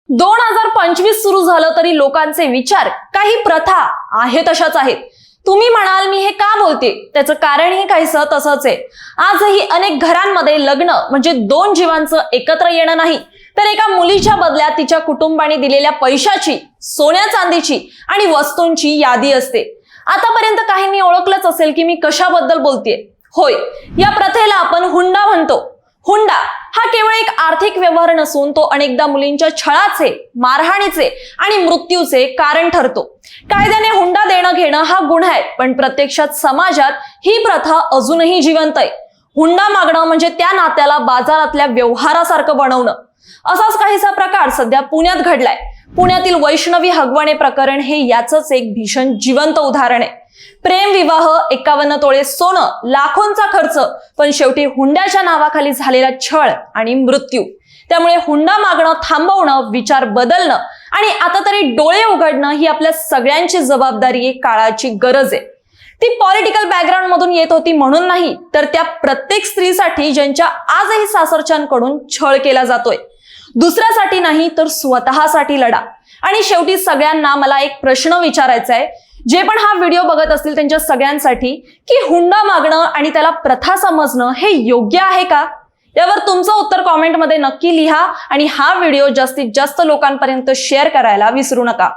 2025 सुरू झालं तरी लोकांचे विचार, काही प्रथा आहे तशाच आहेत. तुम्ही म्हणाल मी हे का बोलते, त्याचं कारणही काहीसं तसंच आहे. आजही अनेक घरांमध्ये लग्न म्हणजे दोन जीवांचं एकत्र येणं नाही, तर एका मुलीच्या बदल्यात तिच्या कुटुंबाने दिलेल्या पैशाची, सोन्या चांदीची आणि वस्तूंची यादी असते. आतापर्यंत काहींनी ओळखलंच असेल की मी कशाबद्दल बोलतेय. होय, या प्रथेला आपण हुंडा म्हणतो. हुंडा हा केवळ एक आर्थिक व्यवहार नसून तो अनेकदा मुलींच्या छळाचे, मारहाणीचे आणि मृत्यूचे कारण ठरतो. कायद्याने हुंडा देणं घेणं हा गुन्हा आहे, पण प्रत्यक्षात समाजात ही प्रथा अजूनही जिवंत आहे. हुंडा मागणं म्हणजे त्या नात्याला बाजारातल्या व्यवहारासारखं बनवणं. असाच काहीसा प्रकार सध्या पुण्यात घडलाय. पुण्यातील वैष्णवी हगवणे प्रकरण हे याचंच एक भीषण जिवंत उदाहरण आहे. प्रेम विवाह, 51 तोळे सोनं, लाखोंचा खर्च, पण शेवटी हुंड्याच्या नावाखाली झालेला छळ आणि मृत्यू. त्यामुळे हुंडा मागणं थांबवणं, विचार बदलणं आणि आता तरी डोळे उघडणं ही आपल्या सगळ्यांची जबाबदारी आहे, काळाची गरज आहे. ती पॉलिटिकल बॅकग्राऊंड मधून येत होती म्हणून नाही, तर त्या प्रत्येक स्त्रीसाठी ज्यांच्या आजही सासरच्यांकडून छळ केला जातोय. दुसऱ्यासाठी नाही, तर स्वतःसाठी लढा. आणि शेवटी सगळ्यांना मला एक प्रश्न विचारायचा आहे, जे पण हा व्हिडिओ बघत असतील त्यांच्या सगळ्यांसाठी, की हुंडा मागणं आणि त्याला प्रथा समजणं हे योग्य आहे का? यावर तुमचं उत्तर कॉमेंटमध्ये नक्की लिहा आणि हा व्हिडिओ जास्तीत जास्त लोकांपर्यंत शेअर करायला विसरू नका.